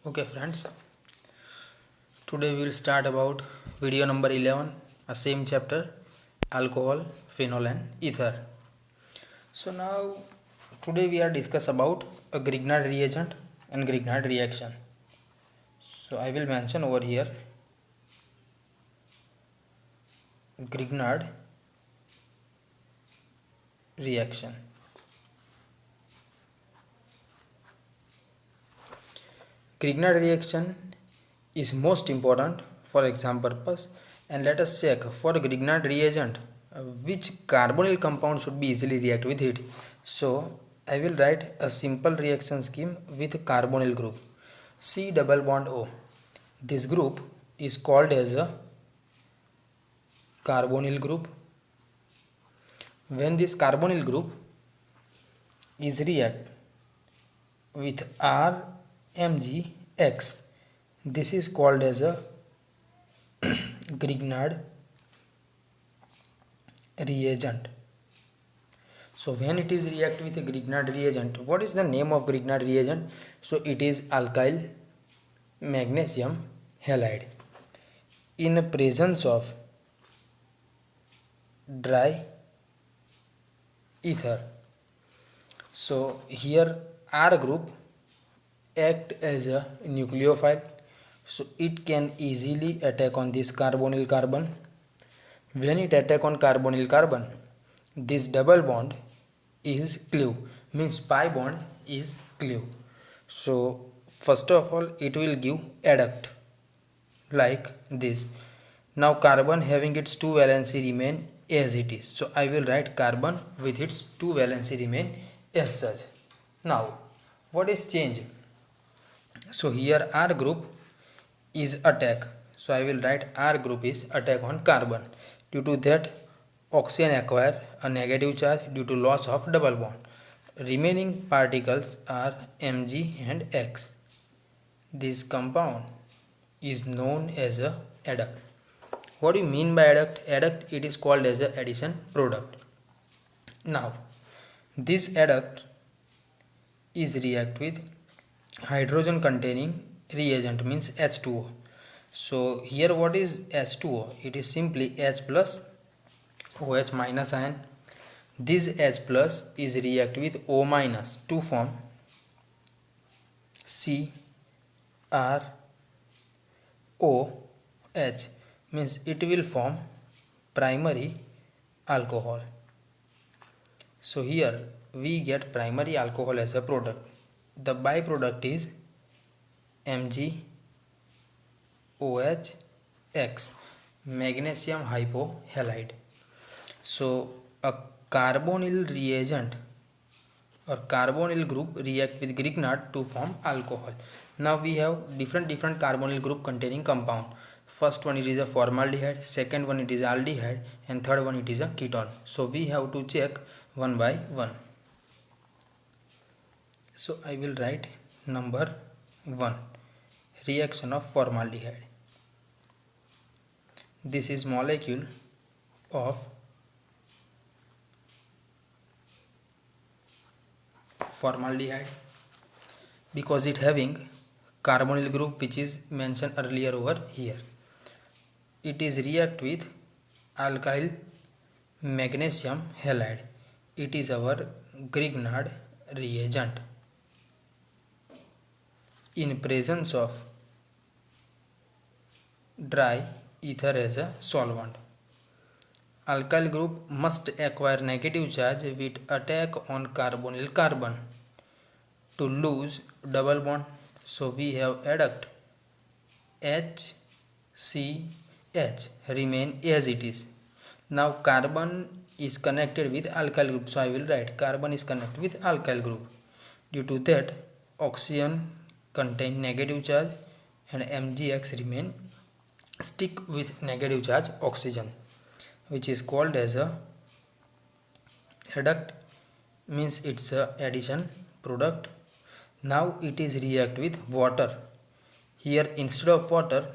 Okay friends, today we will start about video number 11, a same chapter, alcohol, phenol and ether. So now today we are discuss about a Grignard reagent and Grignard reaction. So I will mention over here Grignard reaction. Grignard reaction is most important for exam purpose, and let us check for Grignard reagent which carbonyl compound should be easily react with it. So I will write a simple reaction scheme with carbonyl group C double bond O. This group is called as a carbonyl group. When this carbonyl group is react with RMgX, this is called as a Grignard reagent. So when it is react with a Grignard reagent, what is the name of Grignard reagent? So it is alkyl magnesium halide. In presence of dry ether. So here R group act as a nucleophile, so it can easily attack on this carbonyl carbon. When it attack on carbonyl carbon, this double bond is cleave, means pi bond is cleave. So first of all it will give adduct like this. Now carbon having its 2 valency remain as it is, so I will write carbon with its 2 valency remain as such. Now what is change? So here R group is attack, so I will write R group is attack on carbon. Due to that oxygen acquire a negative charge due to loss of double bond. Remaining particles are Mg and X. This compound is known as a adduct. What do you mean by adduct? Adduct, it is called as a addition product. Now this adduct is react with hydrogen containing reagent, means H2O. So here what is H2O? It is simply H plus OH minus ion. This H plus is react with O minus to form CrOH, means it will form primary alcohol. So here we get primary alcohol as a product. The byproduct is MgOH, magnesium hypohalide. So a carbonyl reagent or carbonyl group react with Grignard to form alcohol. Now we have different carbonyl group containing compound. First one it is a formaldehyde, second one it is aldehyde, and third one it is a ketone. So we have to check one by one. So I will write number 1, reaction of formaldehyde. This is molecule of formaldehyde because it having carbonyl group which is mentioned earlier over here. It is react with alkyl magnesium halide. It is our Grignard reagent. In presence of dry ether as a solvent. Alkyl group must acquire negative charge with attack on carbonyl carbon to lose double bond. So we have adduct HCH remain as it is. Now carbon is connected with alkyl group, so I will write carbon is connected with alkyl group. Due to that oxygen contain negative charge and MgX remain stick with negative charge oxygen, which is called as a adduct, means it's a addition product. Now it is react with water. Here instead of water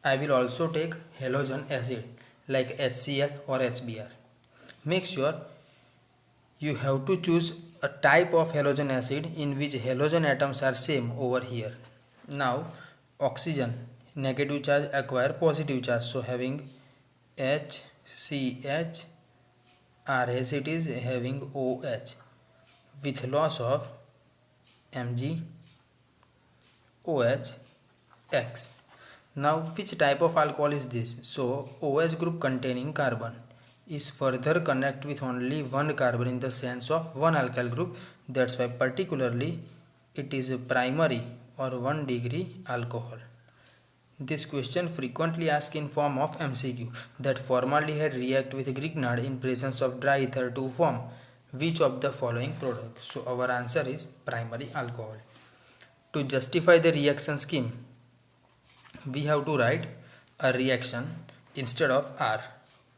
I will also take halogen acid like HCl or HBr. Make sure you have to choose a type of halogen acid in which halogen atoms are same over here. Now oxygen negative charge acquire positive charge, so having HCH, RH it is having OH with loss of Mg OH X. Now which type of alcohol is this? So OH group containing carbon is further connect with only one carbon in the sense of one alkyl group. That's why particularly it is a primary or 1 degree alcohol. This question frequently asked in form of MCQ, that formaldehyde react with Grignard in presence of dry ether to form which of the following product? So our answer is primary alcohol. To justify the reaction scheme, we have to write a reaction instead of R.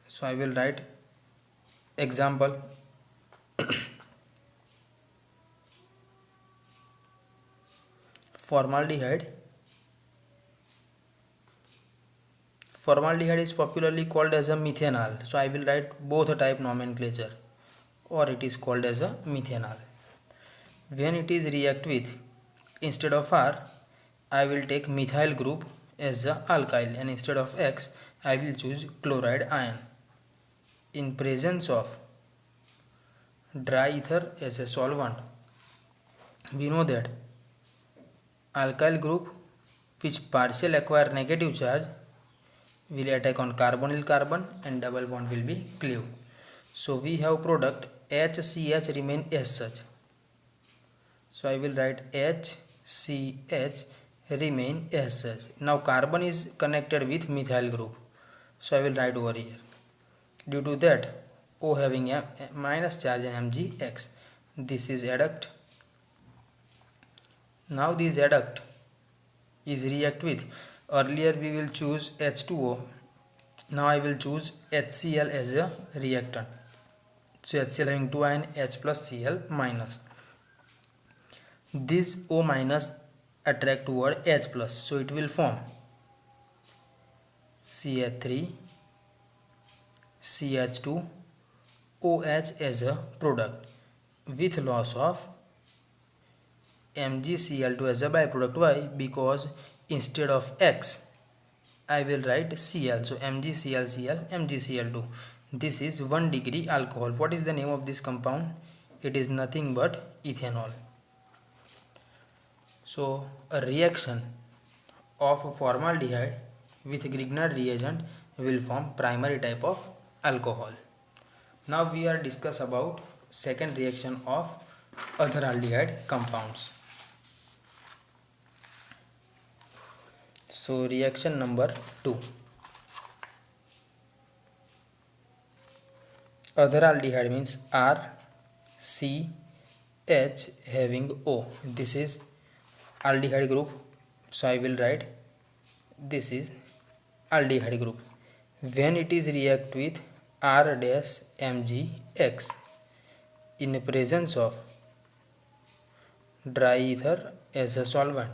So I will write example. Formaldehyde is popularly called as a methanol. So I will write both type nomenclature, or it is called as a methanol. When it is react with, instead of R, I will take methyl group as the alkyl, and instead of X, I will choose chloride ion. In presence of dry ether as a solvent, we know that alkyl group which partial acquire negative charge will attack on carbonyl carbon and double bond will be cleaved. So we have product HCH remain as such. So I will write HCH remain as such. Now carbon is connected with methyl group. So I will write over here. Due to that, O having a minus charge and Mgx. This is adduct. Now this adduct is react with, earlier we will choose H2O. Now I will choose HCl as a reactant. So HCl having 2 ion, H plus Cl minus. This O minus attract toward H plus, so it will form CH3 CH2 OH as a product with loss of MgCl2 as a byproduct. Why? Because instead of X I will write Cl, so MgClCl MgCl2. This is 1 degree alcohol. What is the name of this compound? It is nothing but ethanol. So a reaction of formaldehyde with Grignard reagent will form primary type of alcohol. Now we are discuss about second reaction of other aldehyde compounds. So reaction number 2. Other aldehyde means R, C, H having O. This is aldehyde group. So I will write this is aldehyde group. When it is react with R dash MgX in presence of dry ether as a solvent,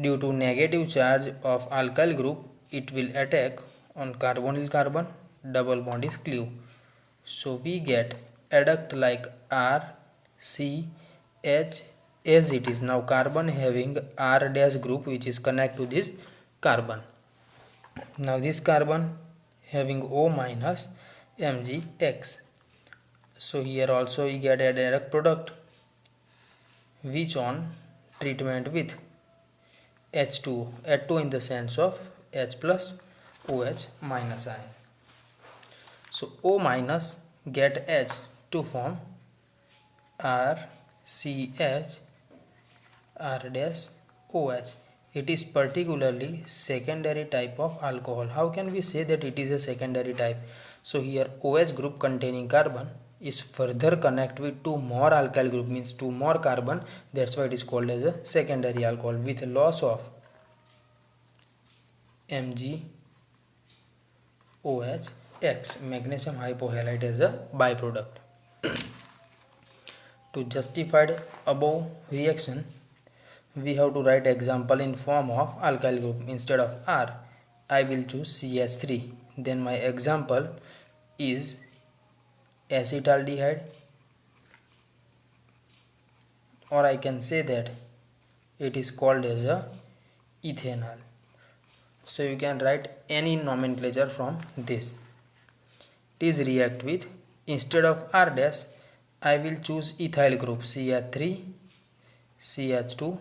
due to negative charge of alkyl group, it will attack on carbonyl carbon, double bond is cleaved. So we get adduct like R, C, H as it is. Now carbon having R dash group which is connect to this carbon. Now this carbon having O minus MgX. So here also we get a direct product which on treatment with H2, H2 in the sense of H plus OH minus ion. So O minus get H to form RCH R dash OH. It is particularly secondary type of alcohol. How can we say that it is a secondary type? So here OH group containing carbon is further connect with 2 more alkyl group, means 2 more carbon. That's why it is called as a secondary alcohol with loss of MgOH, magnesium hypohalite as a byproduct. To justify above reaction, we have to write example in form of alkyl group. Instead of R, I will choose CH3. Then my example is acetaldehyde, or I can say that it is called as a ethanol. So you can write any nomenclature from this. It is react with, instead of R dash, I will choose ethyl group CH3 CH2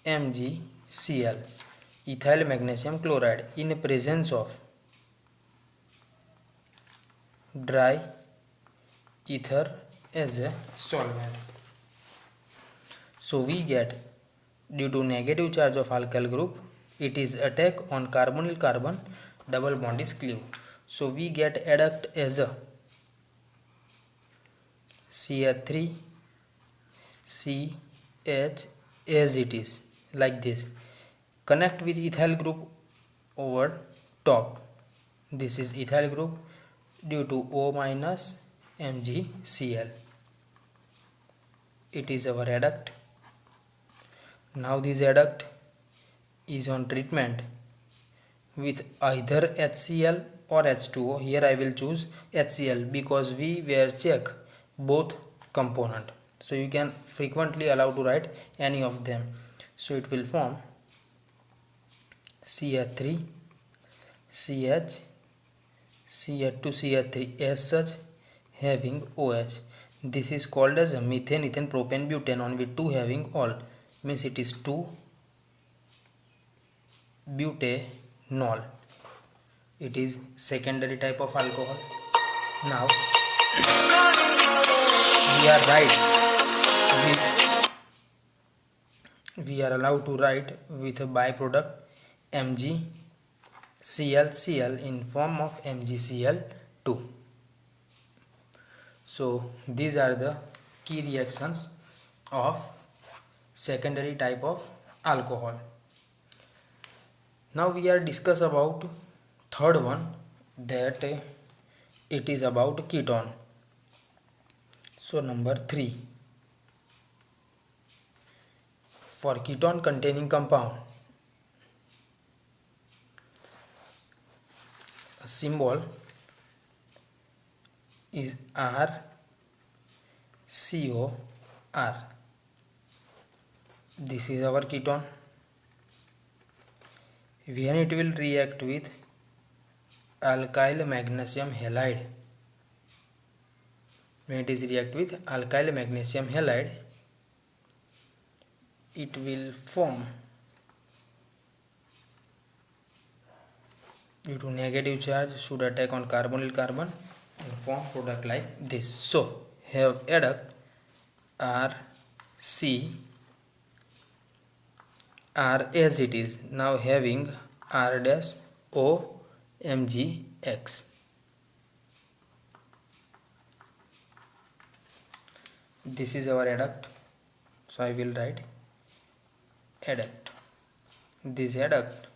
MgCl, ethyl magnesium chloride, in presence of dry ether as a solvent. So we get, due to negative charge of alkyl group, it is attack on carbonyl carbon, double bond is cleave. So we get adduct as a CH3 CH as it is, like this. Connect with ethyl group over top. This is ethyl group due to O minus MgCl. It is our adduct. Now this adduct is on treatment with either HCl or H2O. Here I will choose HCl because we were check both component. So you can frequently allow to write any of them. So it will form CH3 CH CH2 CH3 as such, having OH. This is called as a methane ethane propane butane, on with 2 having all, means it is 2 butanol. It is secondary type of alcohol. Now we are allowed to write with a byproduct MgClCl in form of MgCl2. So these are the key reactions of secondary type of alcohol. Now we are discuss about third one, that it is about ketone. So number 3, for ketone containing compound, a symbol is RCOR. This is our ketone. When it will react with alkyl magnesium halide, when it is react with alkyl magnesium halide, it will form, due to negative charge should attack on carbonyl carbon and form product like this. So have adduct RC R as it is, now having R dash O MgX. This is our adduct, so I will write adduct. This adduct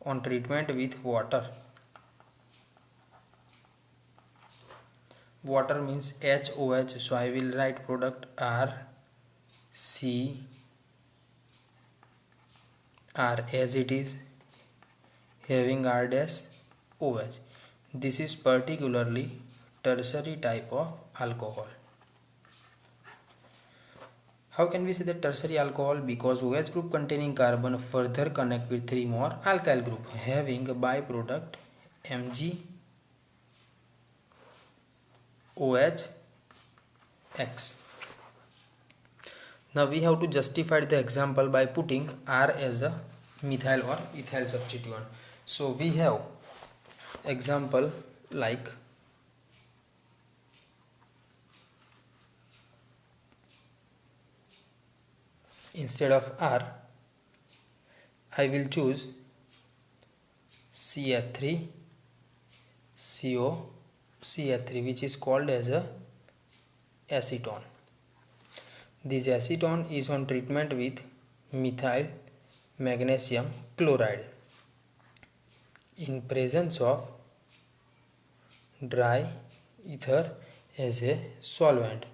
on treatment with water. Water means HOH, so I will write product RC R as it is, having R dash OH. This is particularly tertiary type of alcohol. How can we say that tertiary alcohol? Because OH group containing carbon further connect with 3 more alkyl group, having a byproduct MgOH. Now we have to justify the example by putting R as a methyl or ethyl substituent. So we have example like instead of R, I will choose CH3 CH3, which is called as a acetone. This acetone is on treatment with methyl magnesium chloride in presence of dry ether as a solvent.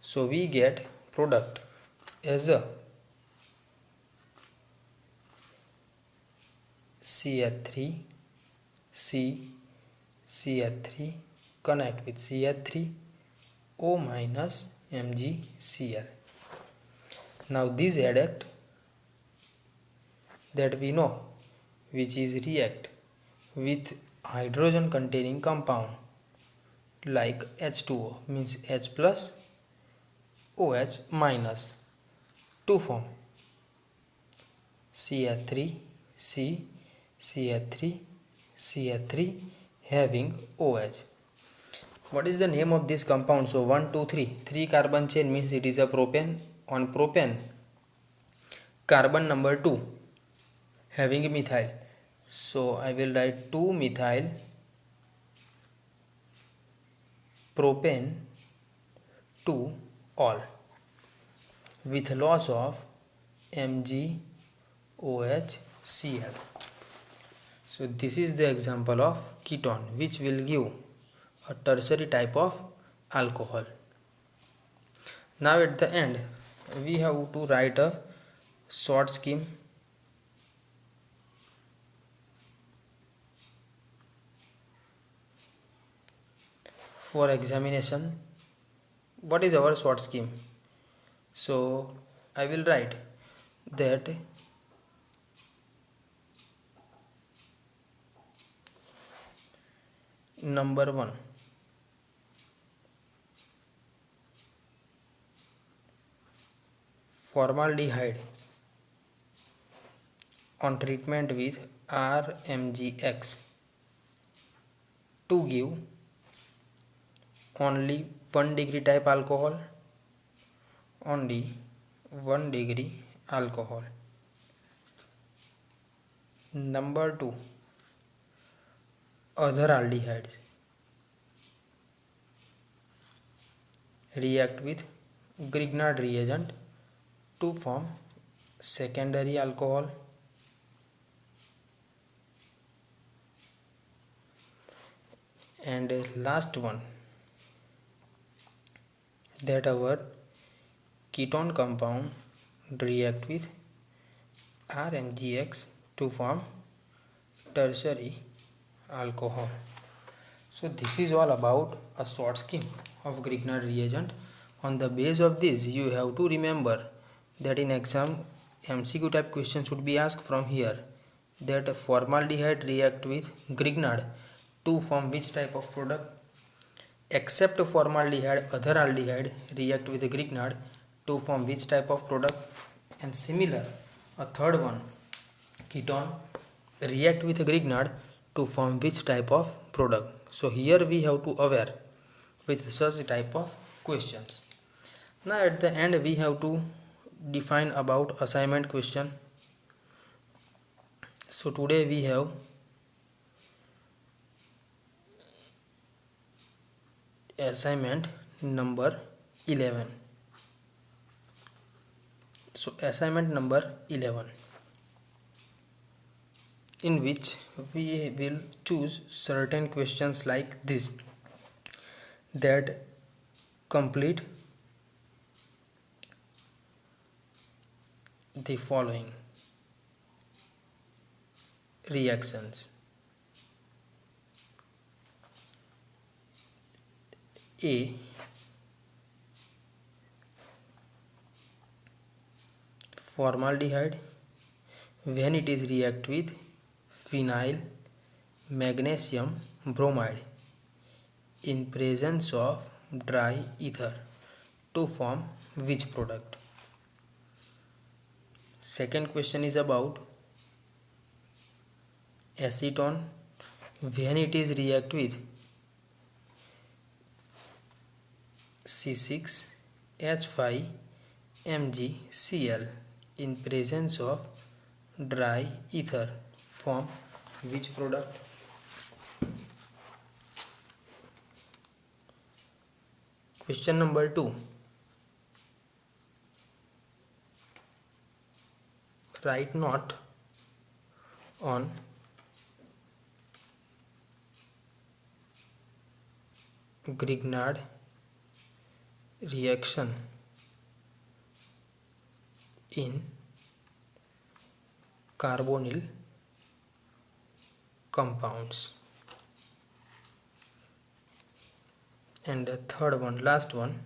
So we get product as a CH3 CH3 connect with CH3 O minus MgCl. Now this adduct that we know, which is react with hydrogen containing compound like H2O, means H plus OH minus, to form CH3 C CH3 CH3 having OH. What is the name of this compound? So 1 2 3 carbon chain, means it is a propane. On propane, carbon number 2 having methyl, so I will write 2 methyl propane 2 all with loss of MgOHCl. So this is the example of ketone which will give a tertiary type of alcohol. Now at the end we have to write a short scheme. For examination, what is our short scheme? So I will write that number 1, formaldehyde on treatment with RMgX to give only 1 degree type alcohol, only 1 degree alcohol. Number 2, other aldehydes react with Grignard reagent to form secondary alcohol. And last one, that our ketone compound react with RMgX to form tertiary alcohol. So this is all about a short scheme of Grignard reagent. On the base of this, you have to remember that in exam MCQ type question should be asked from here, that formaldehyde react with Grignard to form which type of product. Except formaldehyde, other aldehyde react with Grignard to form which type of product. And similar, a third one, ketone react with Grignard to form which type of product. So here we have to aware with such type of questions. Now at the end we have to define about assignment question. So today we have assignment number 11. So assignment number 11, in which we will choose certain questions like this, that complete the following reactions. A, formaldehyde when it is react with phenyl magnesium bromide in presence of dry ether to form which product. Second question is about acetone when it is react with C6H5MgCl in presence of dry ether form which product. Question number 2, write note on Grignard reaction in carbonyl compounds. And the third one, last one,